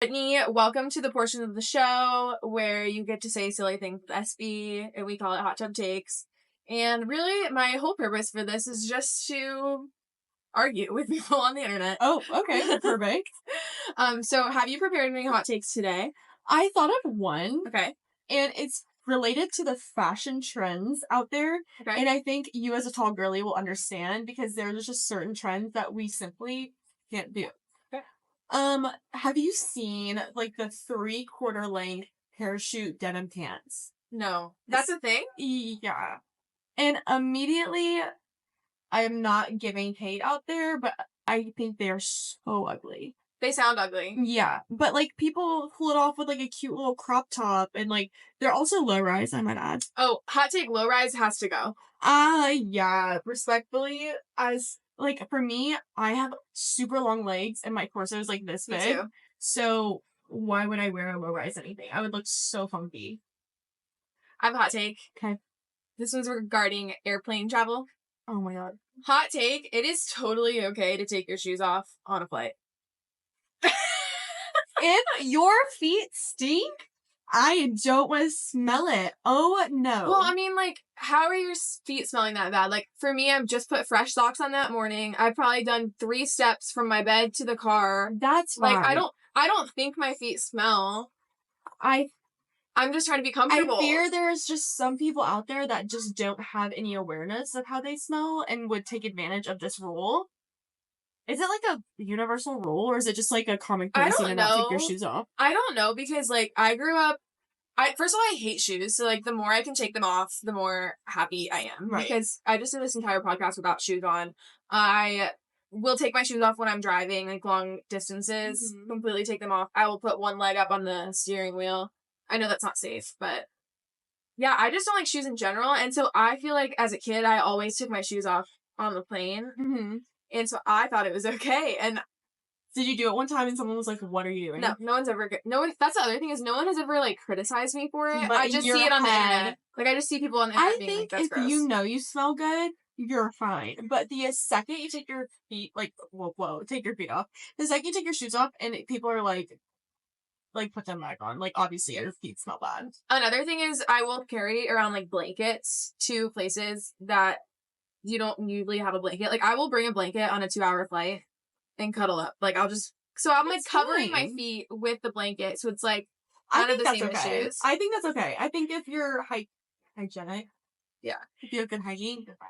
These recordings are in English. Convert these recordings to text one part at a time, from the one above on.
Brittany, welcome to the portion of the show where you get to say silly things with SB, and we call it Hot Tub Takes. And really, my whole purpose for this is just to argue with people on the internet. Oh, okay. Perfect. So have you prepared any hot takes today? I thought of one. Okay. And it's related to the fashion trends out there. Okay. And I think you as a tall girly will understand because there's just certain trends that we simply can't do. Okay. Have you seen like the 3/4 length parachute denim pants? No. That's a thing? Yeah. And immediately, I am not giving hate out there, but I think they're so ugly. They sound ugly. Yeah, but like people pull it off with like a cute little crop top, and like they're also low rise, I might add. Oh, hot take, low rise has to go. Yeah, respectfully, as like for me, I have super long legs and my torso is like this Me big. too. So why would I wear a low rise anything? I would look so funky. I have a hot take. Okay. This one's regarding airplane travel. Oh my god. Hot take, it is totally okay to take your shoes off on a flight. And your feet stink? I don't want to smell it. Oh no. Well, I mean, like, how are your feet smelling that bad? Like, for me, I've just put fresh socks on that morning. I've probably done 3 steps from my bed to the car. That's like, fine. I don't think my feet smell. I'm just trying to be comfortable. I fear there's just some people out there that just don't have any awareness of how they smell and would take advantage of this rule. Is it like a universal rule, or is it just like a common courtesy to not take your shoes off? I don't know, because like I grew up, first of all, I hate shoes, so like the more I can take them off, the more happy I am. Right. Because I just did this entire podcast without shoes on. I will take my shoes off when I'm driving, like long distances, completely take them off. I will put one leg up on the steering wheel. I know that's not safe, but yeah, I just don't like shoes in general. And so I feel like as a kid, I always took my shoes off on the plane. Mm-hmm. And so I thought it was okay. And did you do it one time and someone was like, what are you doing? No one's ever, that's the other thing is no one has ever like criticized me for it. But I just see it on the internet. Like I just see people on the internet being like, that's if gross. you know you smell good, you're fine. But the second you take your feet, like, take your feet off. The second you take your shoes off and people are like, put them back on. Like, obviously, your feet smell bad. Another thing is I will carry around, like, blankets to places that you don't usually have a blanket. Like, I will bring a blanket on a 2-hour flight and cuddle up. Like, I'm like, covering my feet with the blanket, so it's, like, kind of the same as shoes. I think that's okay. I think if you're hygienic. Yeah. If you have good hygiene, you're fine.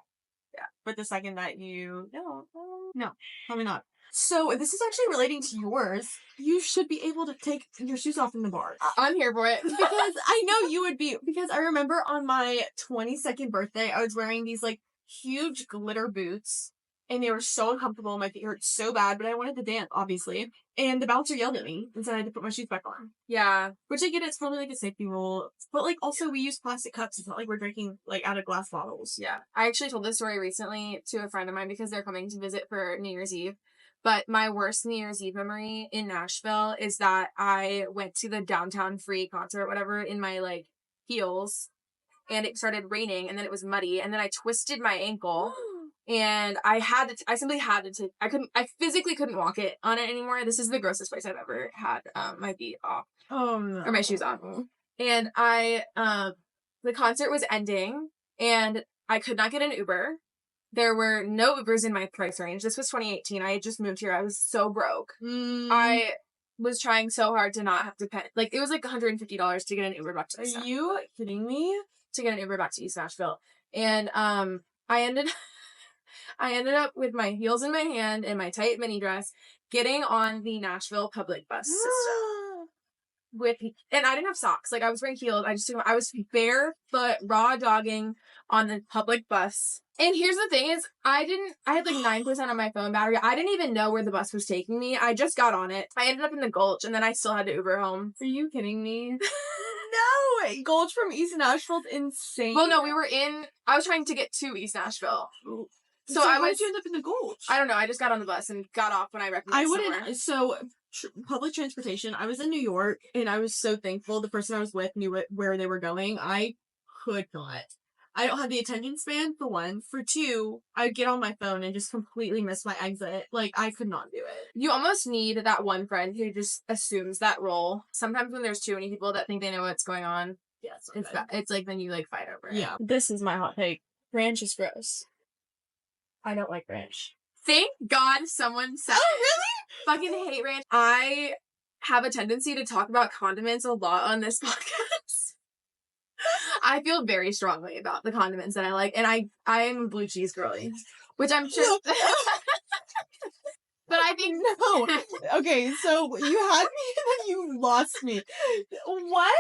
Yeah. But the second that you... No, probably not. So, this is actually relating to yours. You should be able to take your shoes off in the bar. I'm here for it. Because I know you would be. Because I remember on my 22nd birthday, I was wearing these, like, huge glitter boots. And they were so uncomfortable. My feet hurt so bad. But I wanted to dance, obviously. And the bouncer yelled at me and said I had to put my shoes back on. Yeah. Which I get, it's probably, like, a safety rule. But, like, also we use plastic cups. It's not like we're drinking, like, out of glass bottles. Yeah. I actually told this story recently to a friend of mine because they're coming to visit for New Year's Eve. But my worst New Year's Eve memory in Nashville is that I went to the Downtown Free concert, whatever, in my, like, heels. And it started raining, and then it was muddy. And then I twisted my ankle. And I simply had to I physically couldn't walk it on it anymore. This is the grossest place I've ever had my feet off. Oh, no. Or my shoes off. And the concert was ending, and I could not get an Uber. There were no Ubers in my price range. This was 2018. I had just moved here. I was so broke. I was trying so hard to not have to pay. Like, it was like $150 to get an Uber back to Are you kidding me? To get an Uber back to East Nashville. And I ended up with my heels in my hand and my tight mini dress, getting on the Nashville public bus system. And I didn't have socks. Like, I was wearing heels. I was barefoot, raw dogging on the public bus. And here's the thing is, I had like 9% on my phone battery. I didn't even know where the bus was taking me. I just got on it. I ended up in the Gulch, and then I still had to Uber home. Are you kidding me? No! Gulch from East Nashville's insane. Well, no, I was trying to get to East Nashville. So why did you end up in the Gulch? I don't know. I just got on the bus and got off when I recognized public transportation. I was in New York, and I was so thankful the person I was with knew where they were going. I could not. I don't have the attention span, for one. For two, I'd get on my phone and just completely miss my exit. Like, I could not do it. You almost need that one friend who just assumes that role. Sometimes when there's too many people that think they know what's going on, Yeah, it's like then you like fight over it. Yeah. This is my hot take. Ranch is gross. I don't like ranch. Thank God someone said fucking hate ranch. I have a tendency to talk about condiments a lot on this podcast. I feel very strongly about the condiments that I like, and I'm a blue cheese girly, which I'm sure. But I think no. Okay, so you had me and you lost me. What?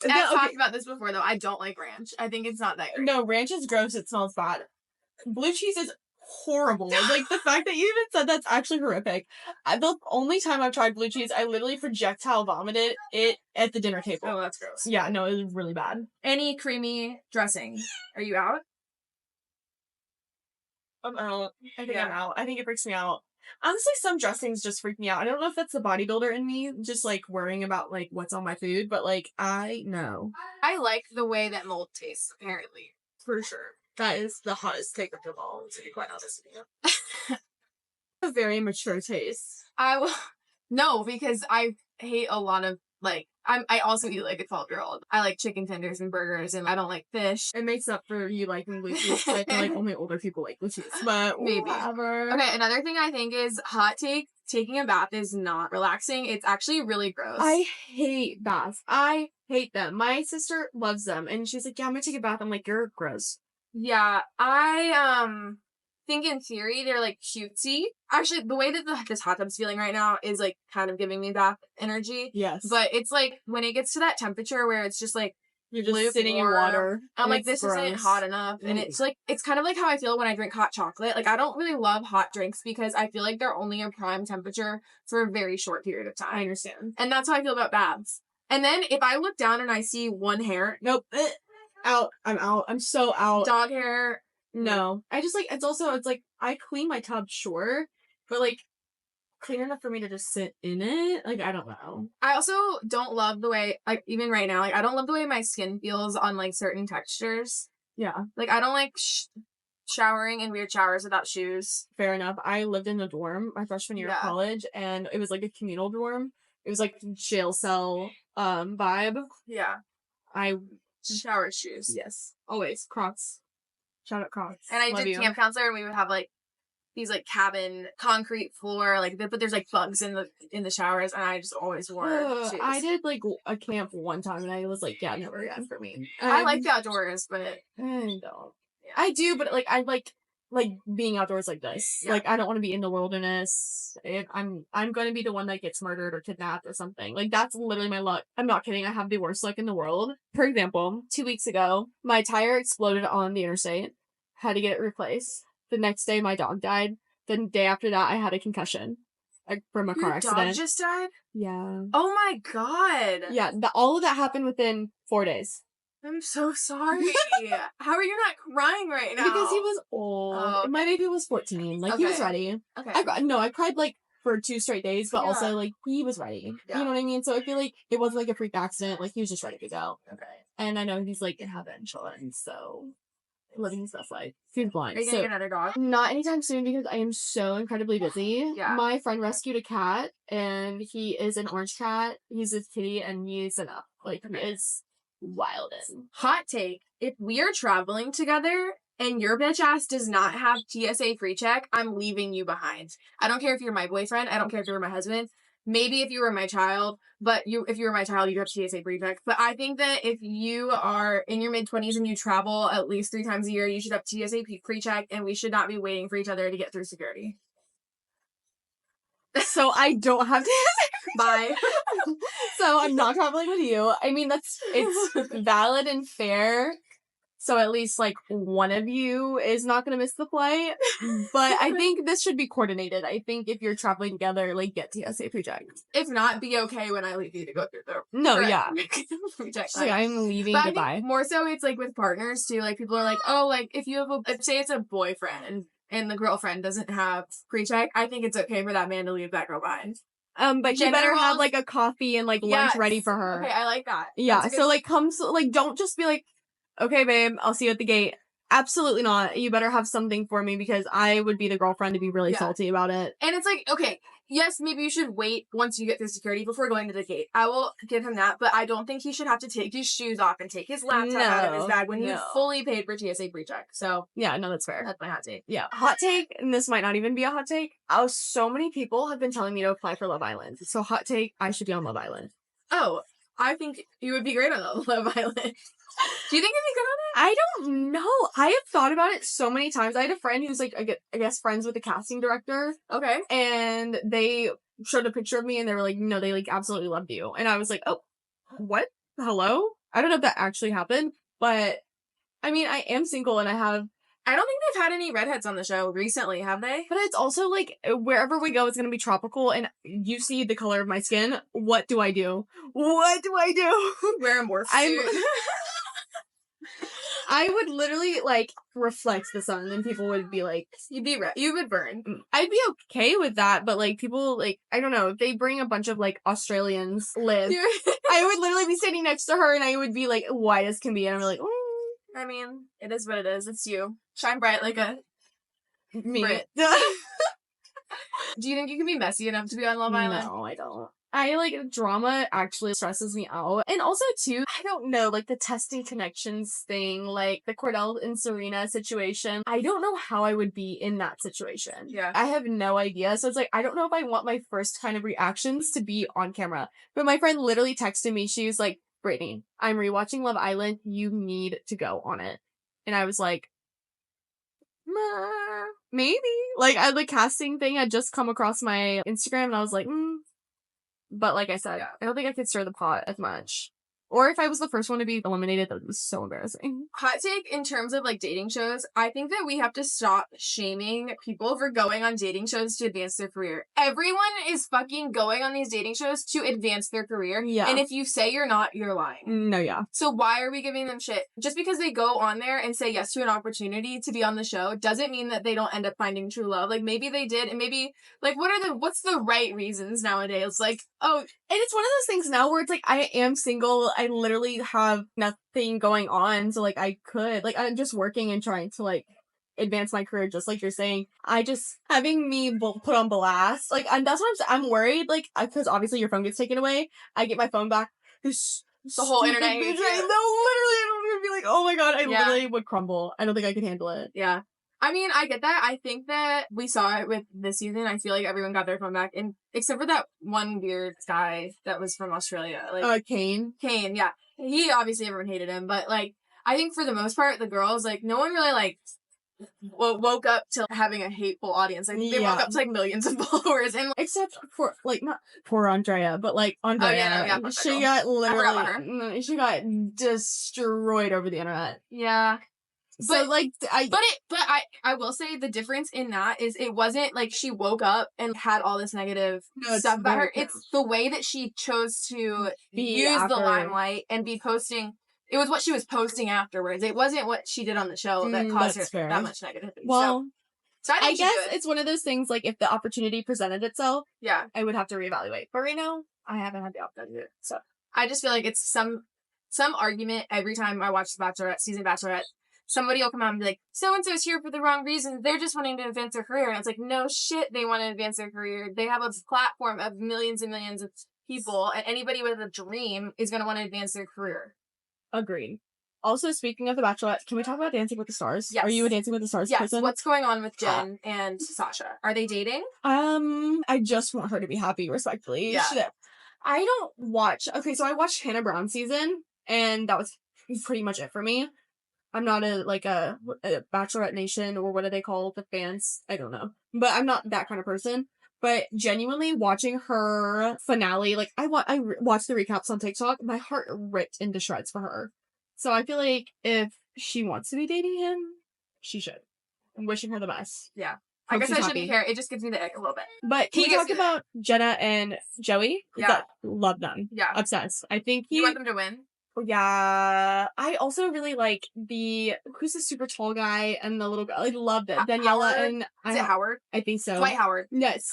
I've talked about this before, though. I don't like ranch. I think it's not that great. No, ranch is gross. It smells bad. Blue cheese is horrible. Like, the fact that you even said that's actually horrific. The only time I've tried blue cheese, I literally projectile vomited it at the dinner table. Oh, that's gross. Yeah, no, it was really bad. Any creamy dressing? Are you out? I'm out. I think I'm out. I think it freaks me out. Honestly, some dressings just freak me out. I don't know if that's the bodybuilder in me, just, like, worrying about, like, what's on my food, but, like, I know. I like the way that mold tastes, apparently. For sure. That is the hottest take of them all, to be quite honest with you. A very mature taste. No, because I hate a lot of, like, I also eat like a 12-year-old. I like chicken tenders and burgers, and I don't like fish. It makes up for you liking blue cheese. I feel like only older people like blue cheese, but maybe. Whatever. Okay, another thing I think is hot take. Taking a bath is not relaxing. It's actually really gross. I hate baths. I hate them. My sister loves them, and she's like, "Yeah, I'm gonna take a bath." I'm like, "You're gross." Yeah, I think in theory they're like cutesy. Actually, the way that this hot tub's feeling right now is like kind of giving me bath energy. Yes. But it's like when it gets to that temperature where it's just like you're just sitting in water. I'm like, this isn't hot enough. And it's like, it's kind of like how I feel when I drink hot chocolate. Like, I don't really love hot drinks because I feel like they're only a prime temperature for a very short period of time. I understand. And that's how I feel about baths. And then if I look down and I see one hair. Nope. Out. I'm out. I'm so out. Dog hair. No. I just like, it's like, I clean my tub, sure. But like, clean enough for me to just sit in it? Like, I don't know. I also don't love the way, like, even right now, like, I don't love the way my skin feels on, like, certain textures. Yeah. Like, I don't like showering in weird showers without shoes. Fair enough. I lived in a dorm my freshman year of college, and it was, like, a communal dorm. It was, like, jail cell, vibe. Yeah. Shower shoes. Yes. Always. Crocs. Shout out Crocs. And I did camp counselor, and we would have, like, these like cabin concrete floor, like, but there's like bugs in the showers, and I just always wore shoes. I did like a camp one time, and I was like, yeah, never again for me. I like the outdoors, but I don't. Yeah. I do, but like I like being outdoors like this. Yeah. Like, I don't want to be in the wilderness. I'm going to be the one that gets murdered or kidnapped or something. Like, that's literally my luck. I'm not kidding. I have the worst luck in the world. For example, 2 weeks ago, my tire exploded on the interstate. Had to get it replaced. The next day, my dog died. The day after that, I had a concussion from a car accident. Your dog just died? Yeah. Oh my god. Yeah, all of that happened within 4 days. I'm so sorry. How are you not crying right now? Because he was old. Oh, okay. My baby was 14. Like, he was ready. Okay. I cried, like, for 2 straight days, but also, like, he was ready. Yeah. You know what I mean? So I feel like it wasn't, like, a freak accident. Like, he was just ready to go. Okay. And I know he's, like, in heaven chilling, so... living his best life. He's blind. Are you gonna get another dog? Not anytime soon because I am so incredibly busy. Yeah. My friend rescued a cat, and he is an orange cat. He's a kitty, and he's enough. Like, he is wild. Hot take. If we are traveling together and your bitch ass does not have TSA PreCheck, I'm leaving you behind. I don't care if you're my boyfriend. I don't care if you're my husband. Maybe if you were my child, but if you were my child, you'd have TSA PreCheck. But I think that if you are in your mid-20s and you travel at least 3 times a year, you should have TSA PreCheck, and we should not be waiting for each other to get through security. So I don't have TSA. Bye. So I'm not traveling with you. I mean, it's valid and fair. So at least, like, one of you is not going to miss the flight. But I think this should be coordinated. I think if you're traveling together, like, get TSA PreCheck. If not, be okay when I leave you to go through the... No, yeah. PreCheck. Like, I'm leaving, but goodbye. I think more so it's, like, with partners, too. Like, people are like, oh, like, if you have say it's a boyfriend and the girlfriend doesn't have PreCheck, I think it's okay for that man to leave that girl behind. But you better have, like, a coffee and, like, lunch ready for her. Okay, I like that. Yeah, so, like, don't just be like, okay, babe, I'll see you at the gate. Absolutely not. You better have something for me because I would be the girlfriend to be really salty about it. And it's like, okay, yes, maybe you should wait once you get through security before going to the gate. I will give him that, but I don't think he should have to take his shoes off and take his laptop out of his bag when he fully paid for TSA PreCheck. So yeah, no, that's fair. That's my hot take. Yeah. Hot take, and this might not even be a hot take. So many people have been telling me to apply for Love Island. So hot take, I should be on Love Island. Oh, I think you would be great on Love Island. Do you think you'd be good on it? I don't know. I have thought about it so many times. I had a friend who's like, I guess friends with the casting director. Okay. And they showed a picture of me and they were like, no, they like absolutely loved you. And I was like, oh, what? Hello? I don't know if that actually happened, but I mean, I am single and I don't think they've had any redheads on the show recently, have they? But it's also like, wherever we go, it's going to be tropical, and you see the color of my skin. What do I do? What do I do? Wear a morph suit. I would literally, like, reflect the sun, and people would be like... You would burn. I'd be okay with that, but, like, people, like, I don't know, if they bring a bunch of, like, Australians live, I would literally be sitting next to her, and I would be, like, white as can be, and I'm like, oh. I mean, it is what it is. It's you. Shine bright like a me. Brit. Do you think you can be messy enough to be on Love Island? No, I don't. I, like, drama actually stresses me out. And also, too, I don't know, like, the testing connections thing, like, the Cordell and Serena situation. I don't know how I would be in that situation. Yeah. I have no idea. So it's like, I don't know if I want my first kind of reactions to be on camera. But my friend literally texted me. She was like, Brittany, I'm rewatching Love Island. You need to go on it. And I was like, maybe. Like, the casting thing had just come across my Instagram, and I was like, But like I said, I don't think I could stir the pot as much. Or if I was the first one to be eliminated, that was so embarrassing. Hot take in terms of, like, dating shows, I think that we have to stop shaming people for going on dating shows to advance their career. Everyone is fucking going on these dating shows to advance their career. Yeah. And if you say you're not, you're lying. No, yeah. So why are we giving them shit? Just because they go on there and say yes to an opportunity to be on the show doesn't mean that they don't end up finding true love. Like, maybe they did, and maybe, like, what's the right reasons nowadays? Like, oh... And it's one of those things now where it's like, I am single, I literally have nothing going on, so, like, I could, like, I'm just working and trying to, like, advance my career, just like you're saying. Having me put on blast, like, and that's what I'm worried, like, because obviously your phone gets taken away, I get my phone back, the whole internet. No, literally, I'm gonna be like, oh my god, I literally would crumble. I don't think I could handle it. Yeah. I mean, I get that. I think that we saw it with this season. I feel like everyone got their phone back, and except for that one weird guy that was from Australia. Like, Kane. Kane, yeah. He, obviously, everyone hated him, but, like, I think for the most part, the girls, like, no one really, like, woke up to having a hateful audience. Like, they woke up to, like, millions of followers. And except for, like, not poor Andrea, but, like, Andrea. She got literally... She got destroyed over the internet. Yeah. So, but, like, I will say the difference in that is it wasn't like she woke up and had all this negative stuff about her. It's the way that she chose to use the limelight and be posting. It was what she was posting afterwards. It wasn't what she did on the show that caused her that much negativity. Well, so I guess it's one of those things, like, if the opportunity presented itself, yeah, I would have to reevaluate. But right now, I haven't had the opportunity. So I just feel like it's some argument every time I watch the Bachelorette, season Bachelorette. Somebody will come out and be like, so-and-so's here for the wrong reasons. They're just wanting to advance their career. And it's like, no shit, they want to advance their career. They have a platform of millions and millions of people, and anybody with a dream is going to want to advance their career. Agreed. Also, speaking of The Bachelorette, can we talk about Dancing with the Stars? Yes. Are you a Dancing with the Stars person? What's going on with Jen and Sasha? Are they dating? I just want her to be happy, respectfully. Yeah. I don't watch... Okay, so I watched Hannah Brown season, and that was pretty much it for me. I'm not a Bachelorette Nation, or what do they call the fans? I don't know. But I'm not that kind of person. But genuinely watching her finale, like, I watched the recaps on TikTok, my heart ripped into shreds for her. So I feel like if she wants to be dating him, she should. I'm wishing her the best. Yeah. I guess I shouldn't care. It just gives me the ick a little bit. But can we talk about Jenna and Joey? Yeah. Love them. Yeah. Obsessed. I think you want them to win? Yeah, I also really like who's the super tall guy and the little girl. I love that. Daniela Howard? and... Is it Howard? I think so. Dwight Howard. Yes.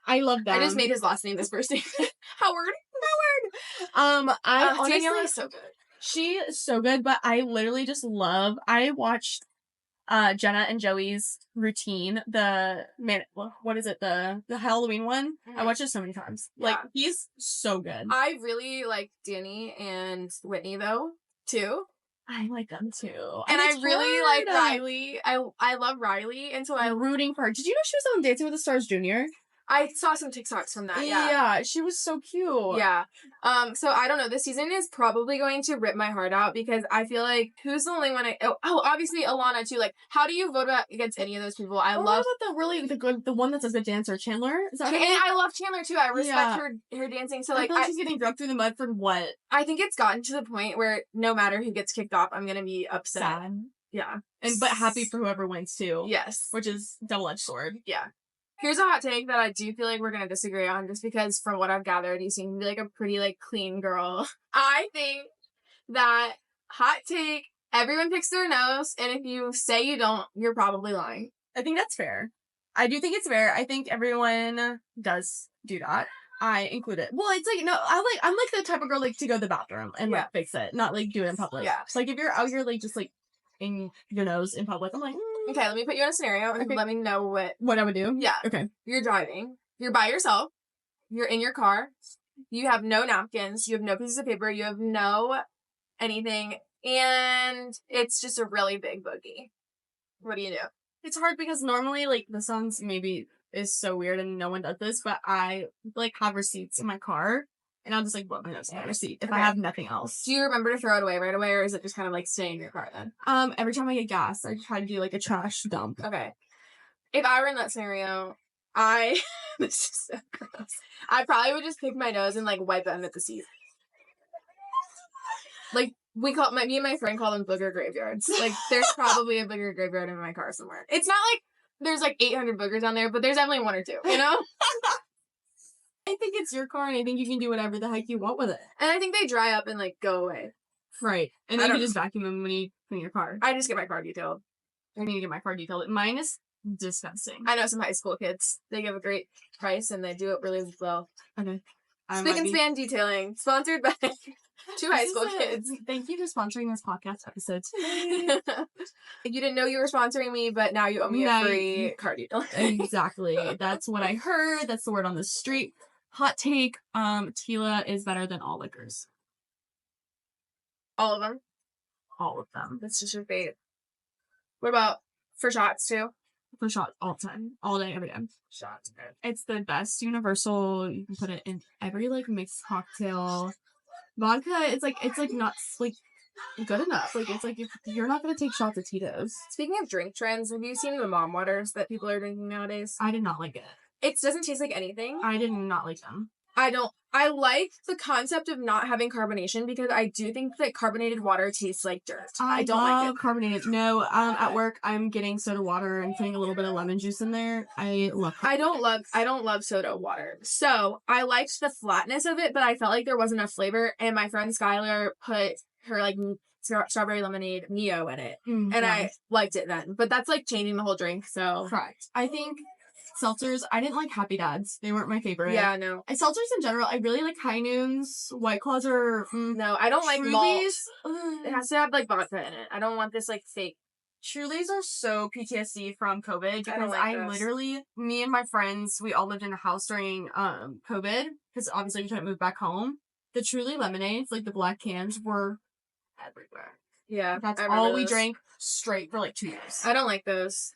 I love that. I just made his last name this first name. Howard. I honestly... Daniela's so good. She is so good, but I literally just I watched Jenna and Joey's routine, what is it, the Halloween one? I watched it so many times. Yeah. Like, he's so good. I really like Danny and Whitney though, too. I like them too. And I really like Riley. I love Riley, and so I'm rooting for her. Did you know she was on Dancing with the Stars Junior? I saw some TikToks from that, yeah. Yeah, she was so cute. Yeah. So I don't know. This season is probably going to rip my heart out because I feel like who's the only one obviously Alana too. Like, how do you vote against any of those people? I love the one that's a good dancer, Chandler. Is that and I love Chandler too. I respect her dancing. So like, I feel like she's getting drugged through the mud for what? I think it's gotten to the point where no matter who gets kicked off, I'm gonna be upset. Sad. Yeah. But happy for whoever wins too. Yes. Which is double-edged sword. Yeah. Here's a hot take that I do feel like we're going to disagree on just because from what I've gathered, you seem to be like a pretty like clean girl. I think that hot take, everyone picks their nose, and if you say you don't, you're probably lying. I think that's fair. I do think it's fair. I think everyone does do that. I include it. Well, it's like, no, I'm like the type of girl like to go to the bathroom and like fix it, not like do it in public. Yeah. So, like if you're out here like just like in your nose in public, I'm like, Okay, let me put you in a scenario and let me know what I would do. Yeah. Okay. You're driving. You're by yourself. You're in your car. You have no napkins. You have no pieces of paper. You have no anything. And it's just a really big boogie. What do you do? It's hard because normally, like, the songs maybe is so weird and no one does this, but I, like, have receipts in my car. And I'll just, like, blow my nose in my receipt if I have nothing else. Do you remember to throw it away right away, or is it just kind of, like, staying in your car then? Every time I get gas, I try to do, like, a trash dump. Okay. If I were in that scenario, this is so gross. I probably would just pick my nose and, like, wipe it under the seat. Like, me and my friend call them booger graveyards. Like, there's probably a booger graveyard in my car somewhere. It's not like there's, like, 800 boogers on there, but there's definitely one or two, you know? I think it's your car, and I think you can do whatever the heck you want with it. And I think they dry up and, like, go away. Right. And then you can just vacuum them when you clean your car. I just get my car detailed. I need to get my car detailed. Mine is disgusting. I know some high school kids. They give a great price, and they do it really well. Okay. Spick and Span Detailing. Sponsored by two high school kids. Thank you for sponsoring this podcast episode. You didn't know you were sponsoring me, but now you owe me a free car detail. Exactly. That's what I heard. That's the word on the street. Hot take, tequila is better than all liquors. All of them? All of them. That's just your fate. What about for shots, too? For shots, all the time. All day, every day. Shots, good. It's the best universal. You can put it in every, like, mixed cocktail. Vodka, it's not, like, good enough. Like, it's like, you're not gonna take shots of Tito's. Speaking of drink trends, have you seen the mom waters that people are drinking nowadays? I did not like it. It doesn't taste like anything. I did not like them. I like the concept of not having carbonation because I do think that carbonated water tastes like dirt. I don't like it. Carbonated. No, at work I'm getting soda water and putting a little bit of lemon juice in there. I love it. I don't love soda water. So I liked the flatness of it, but I felt like there wasn't enough flavor. And my friend Skylar put her like strawberry lemonade Neo in it. And I liked it then. But that's like changing the whole drink, so. Correct. I think seltzers, I didn't like Happy Dads. They weren't my favorite. Yeah, no. Seltzers in general, I really like High Noons. White Claws are... no, I don't like malt. It has to have, like, vodka in it. I don't want this, like, fake. Trulies are so PTSD from COVID because I literally, me and my friends, we all lived in a house during COVID because obviously we couldn't move back home. The Truly lemonades, like the black cans, were everywhere. Yeah, that's all we drank straight for like 2 years. I don't like those,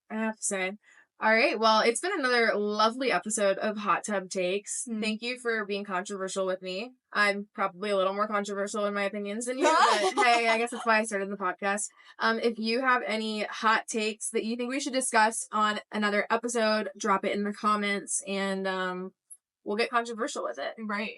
I have to say. All right, well, it's been another lovely episode of Hot Tub Takes. Thank you for being controversial with me. I'm probably a little more controversial in my opinions than you, but hey, I guess that's why I started the podcast. If you have any hot takes that you think we should discuss on another episode, drop it in the comments, and we'll get controversial with it. Right.